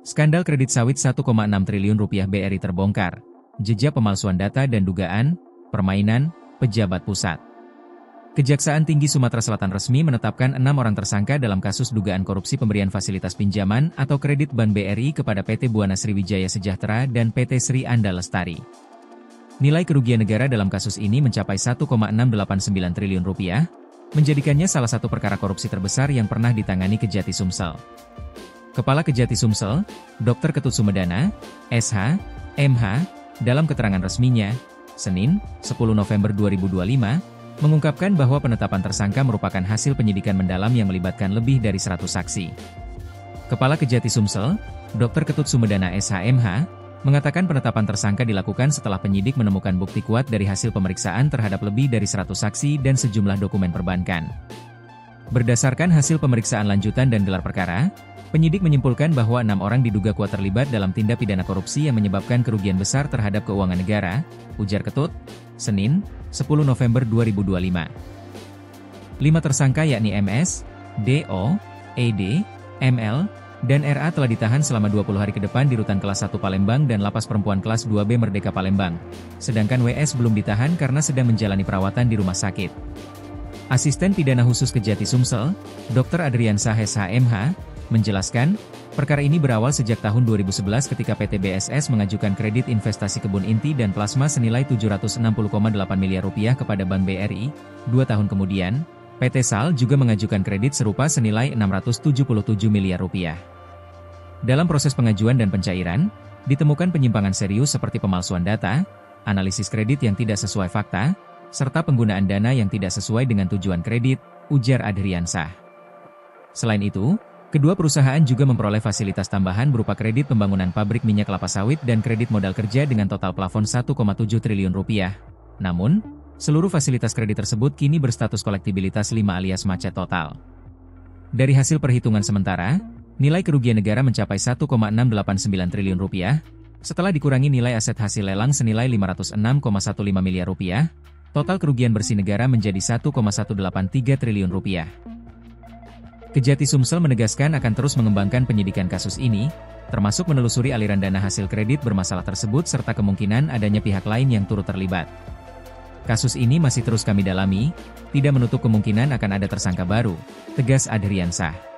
Skandal kredit sawit 1,6 triliun rupiah BRI terbongkar. Jejak pemalsuan data dan dugaan permainan pejabat pusat. Kejaksaan Tinggi Sumatera Selatan resmi menetapkan 6 orang tersangka dalam kasus dugaan korupsi pemberian fasilitas pinjaman atau kredit Bank BRI kepada PT Buana Sriwijaya Sejahtera dan PT Sri Anda Lestari. Nilai kerugian negara dalam kasus ini mencapai 1,689 triliun rupiah, menjadikannya salah satu perkara korupsi terbesar yang pernah ditangani Kejati Sumsel. Kepala Kejati Sumsel, Dr. Ketut Sumedana, SH, MH, dalam keterangan resminya, Senin, 10 November 2025, mengungkapkan bahwa penetapan tersangka merupakan hasil penyidikan mendalam yang melibatkan lebih dari 100 saksi. Kepala Kejati Sumsel, Dr. Ketut Sumedana SH.MH, mengatakan penetapan tersangka dilakukan setelah penyidik menemukan bukti kuat dari hasil pemeriksaan terhadap lebih dari 100 saksi dan sejumlah dokumen perbankan. Berdasarkan hasil pemeriksaan lanjutan dan gelar perkara, penyidik menyimpulkan bahwa 6 orang diduga kuat terlibat dalam tindak pidana korupsi yang menyebabkan kerugian besar terhadap keuangan negara, ujar Ketut, Senin, 10 November 2025. 5 tersangka yakni MS, DO, ED, ML, dan RA telah ditahan selama 20 hari ke depan di Rutan Kelas 1 Palembang dan Lapas Perempuan Kelas 2B Merdeka Palembang. Sedangkan WS belum ditahan karena sedang menjalani perawatan di rumah sakit. Asisten Pidana Khusus Kejati Sumsel, Dr. Adriansah SH.MH, menjelaskan, perkara ini berawal sejak tahun 2011 ketika PT BSS mengajukan kredit investasi kebun inti dan plasma senilai 760,8 miliar rupiah kepada Bank BRI. 2 tahun kemudian, PT SAL juga mengajukan kredit serupa senilai 677 miliar rupiah. Dalam proses pengajuan dan pencairan, ditemukan penyimpangan serius seperti pemalsuan data, analisis kredit yang tidak sesuai fakta, serta penggunaan dana yang tidak sesuai dengan tujuan kredit, ujar Adriansah. Selain itu, kedua perusahaan juga memperoleh fasilitas tambahan berupa kredit pembangunan pabrik minyak kelapa sawit dan kredit modal kerja dengan total plafon 1,7 triliun rupiah. Namun, seluruh fasilitas kredit tersebut kini berstatus kolektibilitas 5 alias macet total. Dari hasil perhitungan sementara, nilai kerugian negara mencapai 1,689 triliun rupiah, setelah dikurangi nilai aset hasil lelang senilai 506,15 miliar rupiah, total kerugian bersih negara menjadi 1,183 triliun rupiah. Kejati Sumsel menegaskan akan terus mengembangkan penyidikan kasus ini, termasuk menelusuri aliran dana hasil kredit bermasalah tersebut serta kemungkinan adanya pihak lain yang turut terlibat. Kasus ini masih terus kami dalami, tidak menutup kemungkinan akan ada tersangka baru, tegas Adriansah.